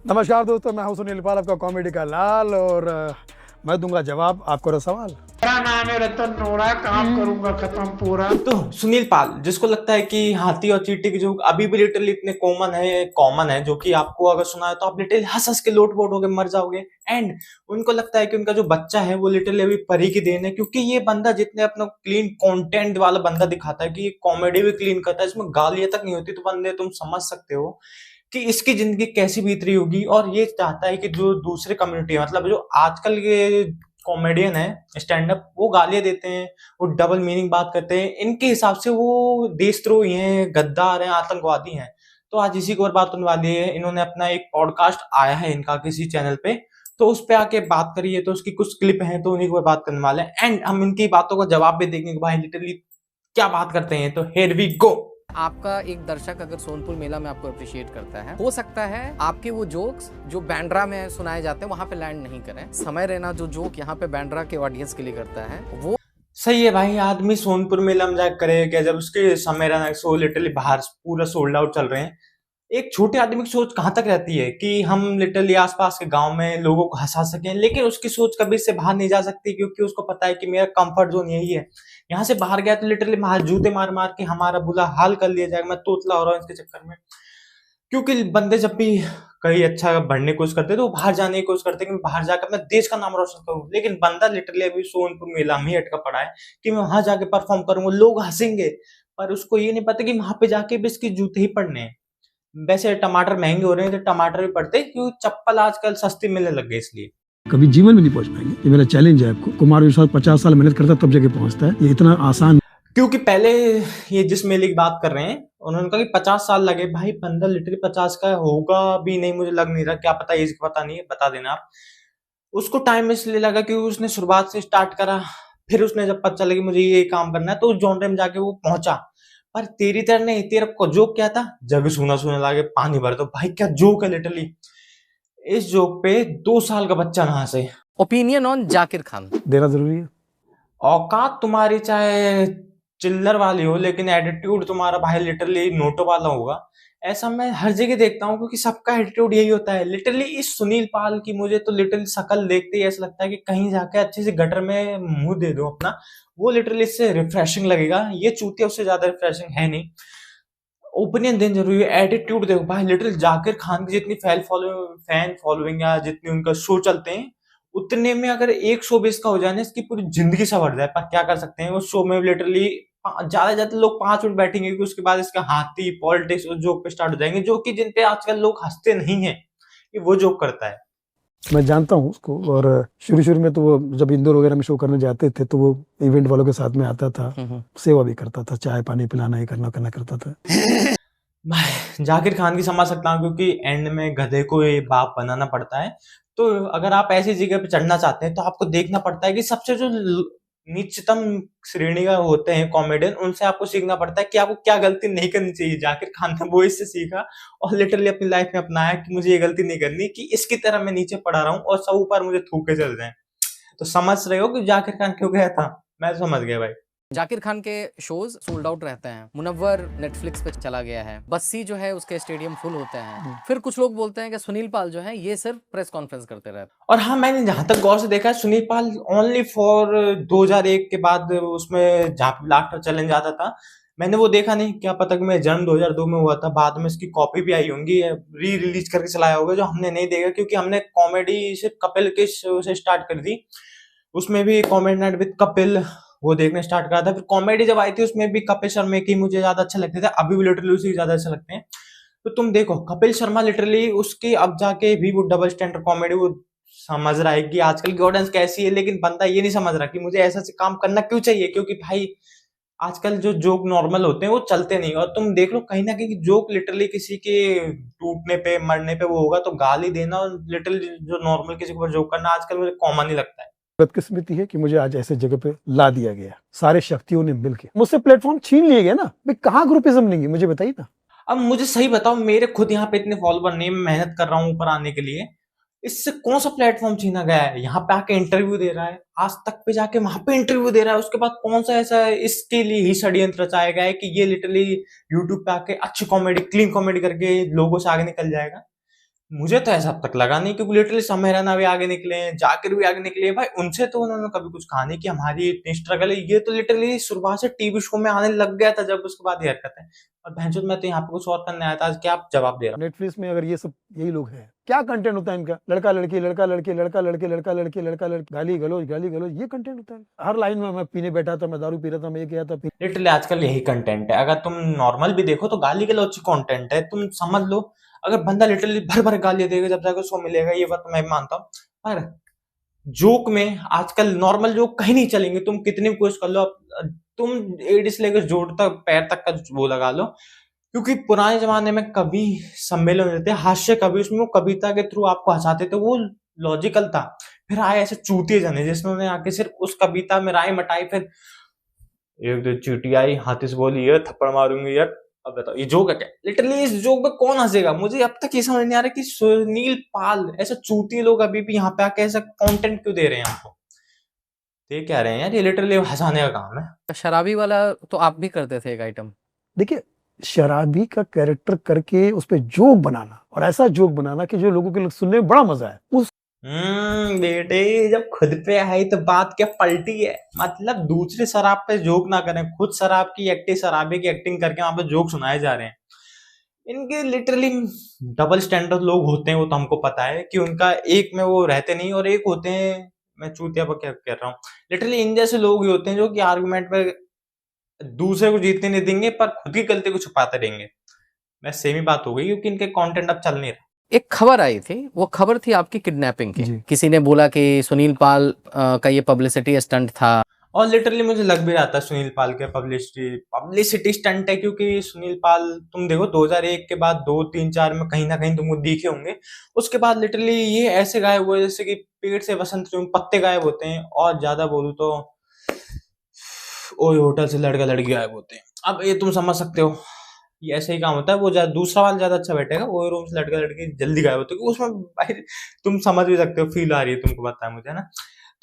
नमस्कार दोस्तों, मैं हूं सुनील पाल, आपका कॉमेडी का लाल। और मैं दूंगा जवाब आपको सवाल। मेरा नाम है रतन नोरा, काम करूंगा खत्म पूरा। तो सुनील पाल, जिसको लगता है कि हाथी और चींटी की जोक अभी भी लिटरली इतने कॉमन है जो कि आपको अगर सुना है तो आप लिटरली हंस हंस के लोट पोट होकर मर जाओगे। एंड उनको लगता है कि उनका जो बच्चा है वो लिटरली अभी परी की देन है, क्योंकि ये बंदा जितने अपना क्लीन कंटेंट वाला बंदा दिखाता है कि ये कॉमेडी भी क्लीन करता है, इसमें गालियां तक नहीं होती, तो बंदे तुम समझ सकते हो कि इसकी जिंदगी कैसी बीत रही होगी। और ये चाहता है कि जो दूसरे कम्युनिटी है, मतलब जो आजकल के कॉमेडियन है स्टैंड अप, वो गालियां देते हैं, वो डबल मीनिंग बात करते हैं, इनके हिसाब से वो देशद्रोही हैं, गद्दार हैं, आतंकवादी हैं। तो आज इसी के ऊपर बात होने वाली है। इन्होंने अपना एक पॉडकास्ट आया है इनका किसी चैनल पे, तो उस पे आके बात करी है, तो उसकी कुछ क्लिप हैं तो उन्हीं के ऊपर बात करने वाले हैं। एंड हम इनकी बातों का जवाब भी देखेंगे कि भाई लिटरली क्या बात करते हैं। तो हियर वी गो। आपका एक दर्शक अगर सोनपुर मेला में आपको अप्रिशिएट करता है, हो सकता है आपके वो जोक्स जो बैंड्रा में सुनाए जाते हैं वहां पे लैंड नहीं करें। समय रैना जो जोक यहाँ पे बैंड्रा के ऑडियंस के लिए करता है वो सही है भाई, आदमी सोनपुर मेला में जाकर करेगा क्या, जब उसके समय रहना शो लिटरली बाहर पूरा सोल्ड आउट चल रहे हैं। एक छोटे आदमी की सोच कहाँ तक रहती है कि हम लिटरली आसपास के गांव में लोगों को हंसा सकें, लेकिन उसकी सोच कभी इससे बाहर नहीं जा सकती, क्योंकि उसको पता है कि मेरा कंफर्ट जोन यही है। यहाँ से बाहर गया तो लिटरली बाहर जूते मार मार के हमारा बुरा हाल कर लिया जाएगा। मैं तोतला हो रहा हूँ इसके चक्कर में, क्योंकि बंदे जब भी कहीं अच्छा बढ़ने की कोशिश करते हैं तो वो बाहर जाने की कोशिश करते हैं कि मैं बाहर जाकर अपने देश का नाम रोशन करूं। लेकिन बंदा लिटरली अभी सोनपुर मेला में ही अटका पड़ा है कि मैं वहां जाके परफॉर्म करूंगा, लोग हंसेंगे, पर उसको ये नहीं पता कि वहां पे जाके भी इसके जूते ही पड़ने हैं। वैसे टमाटर महंगे हो रहे हैं तो टमाटर भी पड़ते हैं, क्योंकि चप्पल आजकल सस्ती मिलने लग गई इसलिए। कभी जीवन में नहीं पहुंच पाएंगे, ये मेरा चैलेंज है आपको। कुमार विश्वास 50 साल मेहनत करता तब जगह पहुंचता है, ये इतना आसान। क्योंकि पहले ये जिस मेले की बात कर रहे हैं उन्होंने कहा कि 50 साल लगे। भाई बंदा लिटरली 50 का होगा भी नहीं, मुझे लग नहीं रहा, क्या पता, एज पता नहीं है, बता देना आप। उसको टाइम इसलिए लगा क्योंकि उसने शुरुआत से स्टार्ट करा, फिर उसने जब पता चला कि मुझे ये काम करना है तो उस जॉनरे में जाके वो पहुंचा। पर तेरी तरह नहीं, तेरा को जोक क्या था, जग सूना सूना लागे पानी भर दो। भाई क्या जोक है लिटरली। इस जोक पे 2 साल का बच्चा ना हंसे। Opinion on Zakir Khan. देना जरूरी है। औकात तुम्हारी चाहे चिल्लर वाली हो, लेकिन एटीट्यूड तुम्हारा भाई लिटरली नोटो वाला होगा। ऐसा मैं हर जगह देखता हूँ, क्योंकि सबका एटीट्यूड यही होता है। लिटरली इस सुनील पाल की मुझे तो लिटरली शक्ल देखते ही ऐसा लगता है कि कहीं जाके अच्छे से गटर में मुंह दे दो अपना, वो लिटरली इससे रिफ्रेशिंग लगेगा। ये चूतिया उससे ज्यादा रिफ्रेशिंग है नहीं। ओपिनियन देना जरूरी है, एटीट्यूड देखो भाई। लिटरली जाकिर खान की जितनी फैन फॉलोइंग या जितनी उनका शो चलते हैं, उतने में अगर एक शो भी इसका हो जाए ना, इसकी पूरी जिंदगी सवर जाए। पर क्या कर सकते हैं, उस शो में लिटरली ज्यादा ज्यादा लोग 5 मिनट बैठेंगे, कि उसके बाद इसका हाथी पॉलिटिक्स उस जोक पे स्टार्ट हो जाएंगे, जो कि जिन पे आजकल लोग हंसते नहीं है, कि वो जोक करता है। मैं जानता हूँ उसको, और शुरू शुरू में तो वो जब इंदौर वगैरह में शो करने जाते थे तो वो इवेंट वालों के साथ में आता था, सेवा भी करता था, चाय पानी पिलाना, ये करना करना करता था। मैं जाकिर खान की समझ सकता हूँ, क्योंकि एंड में गधे को ये बाप बनाना पड़ता है। तो अगर आप ऐसी जगह पे चढ़ना चाहते हैं तो आपको देखना पड़ता है कि सबसे जो नीचतम श्रेणी का होते हैं कॉमेडियन, उनसे आपको सीखना पड़ता है कि आपको क्या गलती नहीं करनी चाहिए। जाकिर खान ने वो इससे सीखा और लिटरली अपनी लाइफ में अपनाया कि मुझे ये गलती नहीं करनी कि इसकी तरह मैं नीचे पड़ा रहा हूँ और सब ऊपर मुझे थूके चल जाए। तो समझ रहे हो कि जाकिर खान क्यों गया था। मैं समझ गया भाई। जाकिर खान के शोज सोल्ड आउट रहते हैं। मुनव्वर नेटफ्लिक्स पे चला गया है, बस्सी जो है उसके स्टेडियम फुल होते हैं। फिर कुछ लोग बोलते हैं कि सुनील पाल जो है ये सिर्फ प्रेस कॉन्फ्रेंस करते रहते हैं। और हाँ, मैंने जहां तक गौर से देखा है, सुनील पाल ओनली फॉर 2001 के बाद उसमें जहाँ पे लाफ्टर चैलेंज आता था, मैंने वो देखा नहीं। क्या पता कि मेरा जन्म 2002 में हुआ था, बाद में इसकी कॉपी भी आई होंगी, री रिलीज करके चलाया होगा, जो हमने नहीं देखा, क्योंकि हमने कॉमेडी सिर्फ कपिल के शो से स्टार्ट कर दी। उसमें भी कॉमेडी नाइट विद कपिल वो देखने स्टार्ट करा था। फिर कॉमेडी जब आई थी उसमें भी कपिल शर्मा की मुझे ज्यादा अच्छे लगते थे, अभी भी लिटरली उसी ज्यादा अच्छे लगते हैं। तो तुम देखो कपिल शर्मा लिटरली उसकी अब जाके भी वो डबल स्टैंडर्ड कॉमेडी वो समझ रहा है कि आजकल की ऑडियंस कैसी है, लेकिन बंदा ये नहीं समझ रहा कि मुझे ऐसा से काम करना क्यों चाहिए, क्योंकि भाई आजकल जो जोक नॉर्मल होते हैं वो चलते नहीं। और तुम देख लो कहीं ना कहीं जोक लिटरली किसी के टूटने पे मरने पे वो होगा, तो गाली देना और लिटरली जो नॉर्मल किसी के ऊपर जोक करना आजकल मुझे कॉमन ही लगता है। बदकिस्मती है कि मुझे आज ऐसे जगह पे ला दिया गया। सारे शक्तियों ने मिलकर मुझसे प्लेटफॉर्म छीन लिए गए ना। भाई कहाँ ग्रुपिज्म लेंगे, मुझे बताइए ना। अब मुझे सही बताओ, मेरे खुद यहाँ पे इतने फॉलोवर नहीं, मैं मेहनत कर रहा हूँ ऊपर आने के लिए, इससे कौन सा प्लेटफॉर्म छीना गया है। यहाँ पे आके इंटरव्यू दे रहा है, आज तक पे जाके वहां पे इंटरव्यू दे रहा है, उसके बाद कौन सा ऐसा है इसके लिए ही षड्यंत्र रचाया गया है कि ये लिटरली यूट्यूब पे आके अच्छी कॉमेडी क्लीन कॉमेडी करके लोगों से आगे निकल जाएगा। मुझे तो ऐसा अब तक लगा नहीं, क्योंकि लिटरली समय रैना भी आगे निकले हैं, जाकिर भी आगे निकले हैं भाई, उनसे तो उन्होंने कभी कुछ कहा नहीं कि हमारी इतनी स्ट्रगल है। ये तो लिटरली शुरुआत से टीवी शो में आने लग गया था, जब उसके बाद ये हरकत है। और भैंचोद मैं तो यहाँ पे कुछ और करने आया था, आज क्या आप जवाब दे रहा नेटफ्लिक्स में अगर ये सब यही लोग हैं, क्या कंटेंट होता है इनका? लड़का लड़की, लड़का लड़की, लड़का लड़की, लड़का लड़की, लड़का लड़की, गाली गलौज, ये कंटेंट होता है हर लाइन में। मैं पीने बैठा था, मैं दारू पी रहा था, मैं ये किया था। लिटरली आजकल यही कंटेंट है। अगर तुम नॉर्मल भी देखो तो गाली गलौज कंटेंट है, तुम समझ लो। अगर बंदा लिटरली भर भर गाली देगा जब जाकर उसको मिलेगा, ये बात तो मैं भी मानता हूँ। पर जोक में आजकल नॉर्मल जोक कहीं नहीं चलेंगे, तुम कितनी भी कोशिश कर लो। तुम एडी से लेकर जोड़ तक, पैर तक का वो लगा लो, क्योंकि पुराने जमाने में कवि सम्मेलन होते थे, हास्य कवि, उसमें वो कविता के थ्रू आपको हंसाते थे, वो लॉजिकल था। फिर आए ऐसे चूतिए जने जिसने आके सिर्फ उस कविता में राय मटाई, फिर एक दो चीटी आई, हाथी से बोली ये थप्पड़ मारूंगी यार। अब बताओ ये जोक है क्या? लिटरली इस जोक में कौन हंसेगा? मुझे अब तक ये समझ नहीं आ रहा कि सुनील पाल ऐसे चूतिए लोग अभी भी यहाँ पे आके ऐसा कंटेंट क्यों दे रहे हैं हमको? ये क्या रहे हैं यार, ये लिटरली हंसाने का काम है। शराबी वाला तो आप भी करते थे एक आइटम। देखिए, शराबी का कैरेक्टर करके उस पर जोक बनाना, और ऐसा जोक बनाना कि जो लोगों के सुनने में बड़ा मजा है। उस बेटे जब खुद पे आई तो बात क्या पलटी है। मतलब दूसरे शराब पे जोक ना करें, खुद शराब की एक्टिंग, शराबी की एक्टिंग करके वहां पे जोक सुनाए जा रहे हैं। इनके लिटरली डबल स्टैंडर्ड लोग होते हैं, वो तो हमको पता है कि उनका एक में वो रहते नहीं, और एक होते हैं, मैं चूतिया पर क्या कह रहा हूँ, लिटरली इन जैसे लोग ही होते हैं जो कि आर्गुमेंट में दूसरे को जीतने नहीं देंगे पर खुद की गलती को छुपाते रहेंगे। मैं सेम ही बात हो गई, क्योंकि इनके कंटेंट अब चल नहीं रहा। एक खबर आई थी, वो खबर थी आपकी किडनैपिंग की। जी। किसी ने बोला कि सुनील पाल का ये पब्लिसिटी स्टंट था, और लिटरली मुझे लग भी रहा था सुनील पाल के पब्लिसिटी स्टंट है, क्योंकि सुनील पाल तुम देखो 2001 के बाद 2, 3, 4 में कहीं ना कहीं तुमको दिखे होंगे। उसके बाद लिटरली ये ऐसे गायब हुए जैसे कि पेड़ से वसंत पत्ते गायब होते हैं, और ज्यादा बोलूं तो ओए होटल से लड़का लड़की गायब होते हैं। अब ये तुम समझ सकते हो, ये ऐसे ही काम होता है। वो दूसरा वाला ज्यादा अच्छा बैठेगा, वो रूम से लड़का लड़की जल्दी गायब होते हैं, उसमें भाई तुम समझ भी सकते हो, फील आ रही है तुमको, पता है मुझे ना।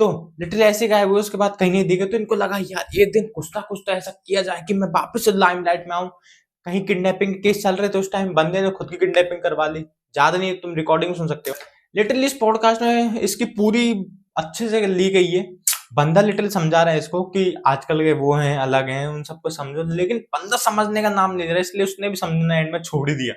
तो लिटरली ऐसे गायब हुए, उसके बाद कहीं नहीं दिखे, तो इनको लगा यार ये दिन कुछ तो ऐसा किया जाए कि मैं वापस से लाइमलाइट में आऊं। कहीं किडनैपिंग के केस चल रहे थे उस टाइम, बंदे ने खुद की किडनैपिंग करवा ली। ज्यादा नहीं, तुम रिकॉर्डिंग सुन सकते हो। लिटरली इस पॉडकास्ट में इसकी पूरी अच्छे से ली गई है। बंदा लिटरली समझा रहा है इसको कि आजकल के वो हैं, अलग हैं, उन सबको समझो, लेकिन बंदा समझने का नाम नहीं ले रहा, इसलिए उसने भी समझना एंड में छोड़ ही दिया।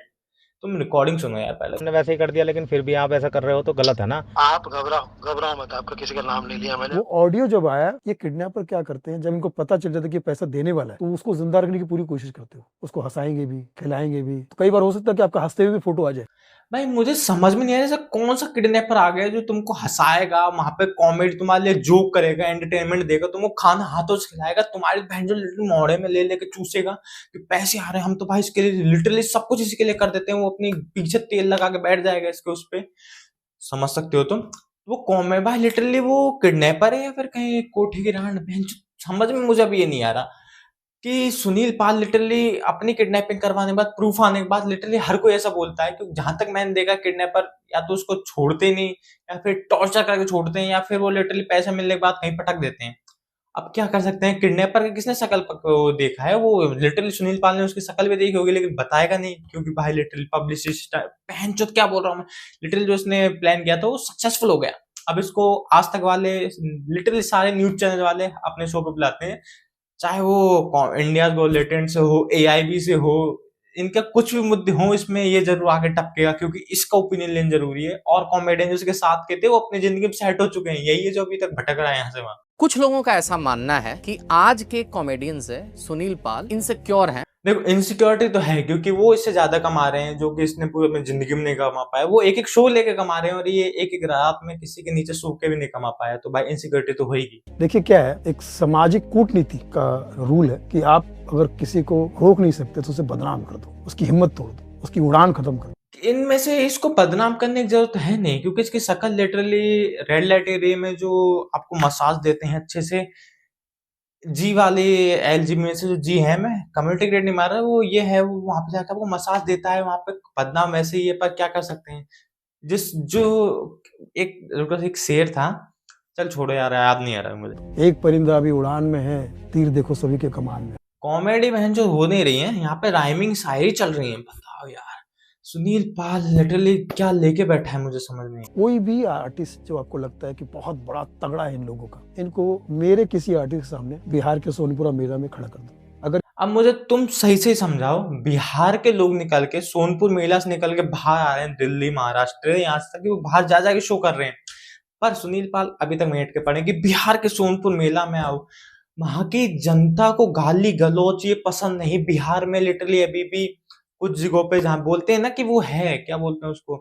तुम रिकॉर्डिंग सुनो यार पहले। हमने वैसे ही कर दिया, लेकिन फिर भी आप ऐसा कर रहे हो तो गलत है ना। आप घबराओ मत, आपका किसी का नाम नहीं लिया मैंने। वो ऑडियो जब आया, ये किडनैपर क्या करते हैं, जब इनको पता चल जाता है कि पैसा देने वाला है, तो उसको जिंदा रखने की पूरी कोशिश करते हो, उसको हंसाएंगे भी, खिलाएंगे भी। तो कई बार हो सकता है कि आपका हंसते हुए भी फोटो आ जाए। भाई मुझे समझ में नहीं आ रहा, ऐसा कौन सा किडनैपर आ गया जो तुमको हंसाएगा, वहां पे कॉमेडी तुम्हारे लिए जोक करेगा, एंटरटेनमेंट देगा, तुमको खाना हाथों से खिलाएगा, तुम्हारी बहन जो लिटरली मोड़े में ले लेके चूसेगा कि पैसे आ रहे हैं, हम तो भाई इसके लिए लिटरली सब कुछ इसके लिए कर देते हैं, वो अपनी पीछे तेल लगा के बैठ जाएगा इसके उस पे। समझ सकते हो तुम? वो कौन है भाई? लिटरली वो किडनैपर है या फिर कहीं कोठी की रान? समझ में मुझे अभी ये नहीं आ रहा कि सुनील पाल लिटरली अपनी किडनैपिंग करवाने के बाद, प्रूफ आने के बाद, लिटरली हर कोई ऐसा बोलता है, क्योंकि जहां तक मैंने देखा किडनैपर या तो उसको छोड़ते नहीं, या फिर टॉर्चर करके छोड़ते हैं, या फिर वो लिटरली पैसे मिलने के बाद कहीं पटक देते हैं। अब क्या कर सकते हैं? किडनैपर की किसने शक्ल देखा है? वो लिटरली सुनील पाल ने उसकी शक्ल भी देखी होगी, लेकिन बताएगा नहीं, क्योंकि भाई लिटरली पब्लिसिस्ट पहनचोद क्या बोल रहा हूँ मैं, लिटरली जो इसने प्लान किया था वो सक्सेसफुल हो गया। अब इसको आज तक वाले, लिटरली सारे न्यूज चैनल वाले अपने शो पे बुलाते हैं, चाहे वो इंडिया गो लेटेंट से हो, AIB से हो, इनका कुछ भी मुद्दे हो, इसमें ये जरूर आगे टपकेगा, क्योंकि इसका ओपिनियन लेना जरूरी है। और कॉमेडियन जिसके साथ के थे वो अपनी जिंदगी में सेट हो चुके हैं, यही है जो अभी तक भटक रहा है यहाँ से वहां। कुछ लोगों का ऐसा मानना है कि आज के कॉमेडियंस है सुनील पाल इनसिक्योर हैं। देखो इनसिक्योरिटी तो है, क्योंकि वो इससे ज्यादा कमा रहे हैं, जो कि इसने पूरी अपनी जिंदगी में नहीं कमा पाया। वो एक एक शो लेके कमा रहे हैं, और ये एक एक रात में किसी के नीचे सो के भी नहीं कमा पाया, तो भाई इनसिक्योरिटी तो होगी। देखिए क्या है, एक सामाजिक कूटनीति का रूल है कि आप अगर किसी को रोक नहीं सकते तो उसे बदनाम कर दो, उसकी हिम्मत तोड़ दो, उसकी उड़ान खत्म कर दो। इनमें से इसको बदनाम करने की जरूरत है नहीं, क्योंकि इसकी शक्ल लिटरली रेड लाइट एरिया में जो आपको मसाज देते हैं अच्छे से, जी वाले LG में से जो जी है, मैं कम्युनिटी ग्रेड नहीं मार रहा, वो ये है, वो वहां पे जाकर आपको मसाज देता है, वहां पे बदनाम वैसे ही है, पर क्या कर सकते हैं। एक शेर था, चल छोड़ो यार, याद नहीं आ रहा मुझे। एक परिंदा अभी उड़ान में है, तीर देखो सभी के कमान में। कॉमेडी बहन जो हो नहीं रही है यहाँ पे, राइमिंग शायरी चल रही है, बताओ यार। सुनील पाल लिटरली क्या लेके बैठा है मुझे समझ में नहीं। कोई भी आर्टिस्ट जो आपको लगता है कि बहुत बड़ा तगड़ा है इन लोगों का, इनको मेरे किसी आर्टिस्ट के सामने बिहार के सोनपुरा मेला में खड़ा कर दो। अगर अब मुझे तुम सही से समझाओ, बिहार के लोग निकल के सोनपुर मेला से निकल के बाहर आ रहे हैं, दिल्ली महाराष्ट्र यहाँ तक कि वो बाहर जा जाके शो कर रहे हैं, पर सुनील पाल अभी तक मेट के पड़े कि बिहार के सोनपुर मेला में आओ। वहां की जनता को गाली गलौच ये पसंद नहीं। बिहार में लिटरली अभी भी कुछ जगहों पे जहाँ बोलते हैं ना कि वो है, क्या बोलते हैं उसको,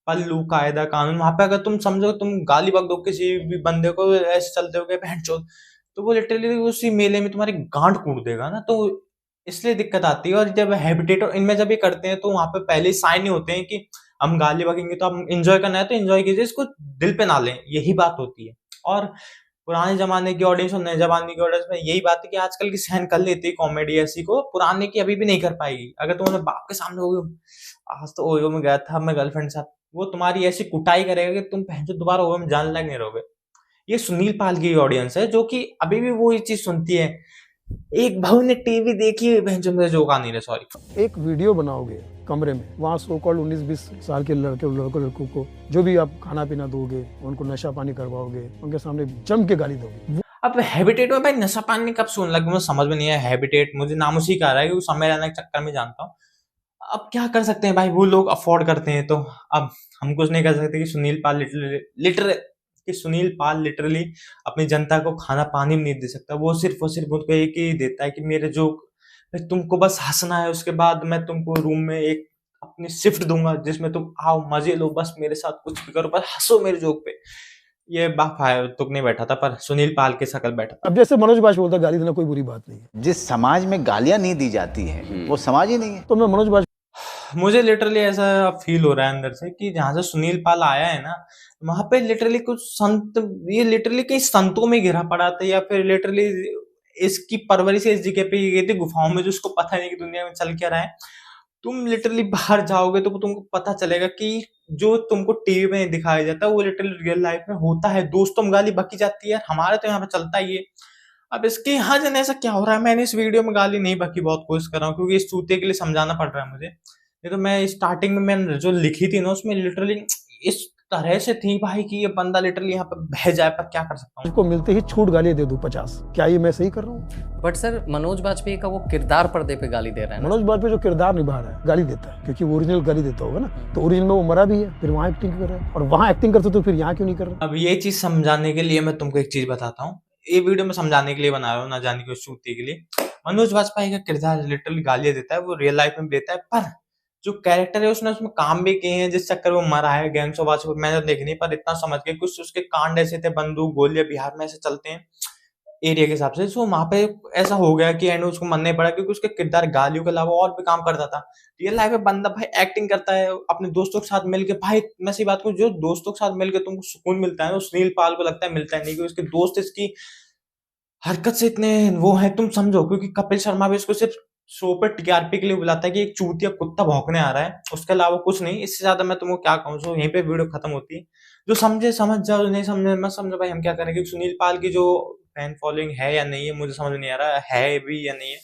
पल्लू कायदा कानून, वहां पे अगर तुम समझो तुम गाली बक दो किसी भी बंदे को ऐसे चलते हो गए बहन चोद, तो वो लिटरली उसी मेले में तुम्हारी गांड कूट देगा ना, तो इसलिए दिक्कत आती है। और जब हैबिटेट और इनमें जब ये करते हैं तो वहां पे पहले ही साइन ही होते हैं कि हम गाली बकेंगे तो हम इंजॉय करना है तो इंजॉय कीजिए, इसको दिल पे ना लें, यही बात होती है। और पुराने जमाने की ऑडियंस और नए जमाने की ऑडियंस में यही बात है कि आजकल की सहन कर लेती है कॉमेडी ऐसी को, पुराने की अभी भी नहीं कर पाएगी। अगर तुम अपने बाप के सामने हो, आज तो ओयो में गया था मैं गर्लफ्रेंड के साथ, वो तुम्हारी ऐसी कुटाई करेगा कि तुम पहले दोबारा ओयो में जान लायक नहीं रहोगे। ये सुनील पाल की ऑडियंस है जो कि अभी भी वो ये चीज सुनती है, एक भाव ने टीवी देखी है बहन जो मेरे जोक आ नहीं रहे, सॉरी। एक वीडियो बनाओगे कमरे में, वहाँ सो कॉल्ड 19-20 साल के लड़कों को जो भी आप खाना पीना दोगे, उनको नशा पानी करवाओगे, उनके सामने जम के गाली दोगे। अब हैबिटेट में भाई नशा पानी कब सुन लगे मुझे समझ में नहीं आया। हैबिटेट मुझे नाम उसी का आ रहा है क्योंकि समय रहने के चक्कर में जानता हूँ। अब क्या कर सकते हैं भाई, वो लोग अफोर्ड करते हैं तो अब हम कुछ नहीं कर सकते कि सुनील पाल लिटरली अपनी जनता को खाना पानी भी नहीं दे सकता। वो सिर्फ उनको एक ही देता है कि मेरे जोक तुमको बस हंसना है, उसके बाद मैं तुमको रूम में एक अपनी शिफ्ट दूंगा जिसमें तुम आओ मजे लो, बस मेरे साथ कुछ भी करो, बस हंसो मेरे जोक पे। ये बाप तुक नहीं बैठा था पर सुनील पाल के शकल बैठा था। अब जैसे मनोज बाजपेयी बोलता है गाली देना कोई बुरी बात नहीं है, जिस समाज में गालियां नहीं दी जाती हैं वो समाज ही नहीं है। तो मैं मनोज बाजपेयी मुझे लिटरली ऐसा फील हो रहा है अंदर से कि जहां से सुनील पाल आया है ना, वहां पे लिटरली कुछ संत, ये लिटरली कई संतों में घिरा पड़ा था, या फिर लिटरली इसकी परवरिश इस जगह पे गई थी गुफाओं में, जो उसको पता नहीं कि दुनिया में चल क्या रहा है। तुम लिटरली बाहर जाओगे तो तुमको पता चलेगा कि जो तुमको टीवी में दिखाया जाता है वो लिटरली रियल लाइफ में होता है। दोस्तों में गाली बकी जाती है, हमारे तो यहाँ पे चलता ही है। अब इसके यहाँ जन ऐसा क्या हो रहा है, मैंने इस वीडियो में गाली नहीं बकी, बहुत कोशिश कर रहा हूँ क्योंकि इस चूते के लिए समझाना पड़ रहा है मुझे। नहीं तो मैं स्टार्टिंग में मैंने जो लिखी थी ना उसमें लिटरली इस तरह से थी भाई कि ये बंदा लिटरली यहाँ पे बह जाए, पर क्या कर सकता हूँ। को मिलते ही छूट गाली दे दूं 50, क्या ये मैं सही कर रहा हूँ? बट सर मनोज बाजपेयी का वो किरदार पर्दे पे गाली दे रहा है ना। मनोज बाजपेयी जो किरदार निभा रहा है गाली देता है क्योंकि वो ओरिजिनल गाली देता होगा ना, तो ओरिजिनल में वो मरा भी है, फिर वहाँ एक्टिंग कर रहा है, और वहाँ एक्टिंग करते तो फिर यहाँ क्यों नहीं कर रहा? अब ये चीज समझाने के लिए मैं तुमको एक चीज बताता हूँ, ये वीडियो में समझाने के लिए बना रहा हूँ, ना जाने की उस चूती के लिए। मनोज बाजपेयी का किरदार लिटरली गालियां देता है, वो रियल लाइफ में देता है, पर जो कैरेक्टर है उसने उसमें काम भी किए हैं जिस चक्कर वो मरा है। गैंग्स ऑफ वासेपुर मैंने देखी नहीं, पर इतना समझ के कुछ उसके कांड ऐसे थे, बंदूक गोलियां बिहार में ऐसे चलते हैं एरिया के हिसाब से, सो वहां पे ऐसा हो गया कि एंड उसको मरना ही पड़ा क्योंकि उसके किरदार गालियों के अलावा और भी काम करता था। रियल लाइफ में बंदा भाई एक्टिंग करता है अपने दोस्तों के साथ मिलके, भाई मैं सही बात कहूँ, जो दोस्तों के साथ मिलके तुमको सुकून मिलता है वो सुनील पाल को लगता है मिलता है नहीं, क्योंकि उसके दोस्त इसकी हरकत से इतने वो है, तुम समझो। क्योंकि कपिल शर्मा भी इसको सिर्फ शो पे टीआरपी के लिए बुलाता है कि एक चूतिया कुत्ता भौंकने आ रहा है, उसके अलावा कुछ नहीं। इससे ज्यादा मैं तुमको क्या कहूँ, सो यहीं पे वीडियो खत्म होती है। जो समझे समझ जाओ, नहीं समझे मत समझो, भाई हम क्या करें। क्योंकि सुनील पाल की जो फैन फॉलोइंग है या नहीं है मुझे समझ नहीं आ रहा है भी या नहीं है।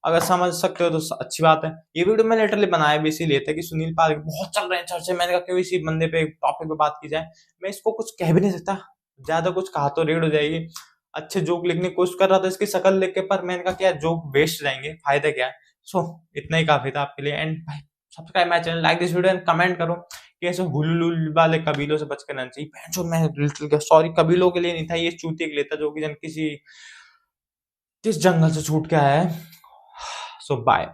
अगर समझ सकते हो तो अच्छी बात है। ये वीडियो मैं लिटरली बनाया भी इसीलिए था कि सुनील पाल बहुत चल रहे हैं चर्चे, मैंने कहा क्यों इसी बंदे पे टॉपिक पे बात की जाए। मैं इसको कुछ कह भी नहीं सकता, ज्यादा कुछ कहा तो रेड हो जाएगी। अच्छे जोक लिखने की कोशिश कर रहा था इसकी शक्ल लिख के, पर मैंने कहा क्या जोक वेस्ट जाएंगे, फायदा क्या है। सो इतना ही काफी था आपके लिए। एंड भाई subscribe my channel, like this video and comment करो कि ऐसे हुलुल वाले कबीलों से बच कर रहना चाहिए। जो मैं लिटरली सॉरी कबीलों के लिए नहीं था, ये चूतिए के लिए था जो कि जन किस जंगल से छूट के आया है। सो बाय।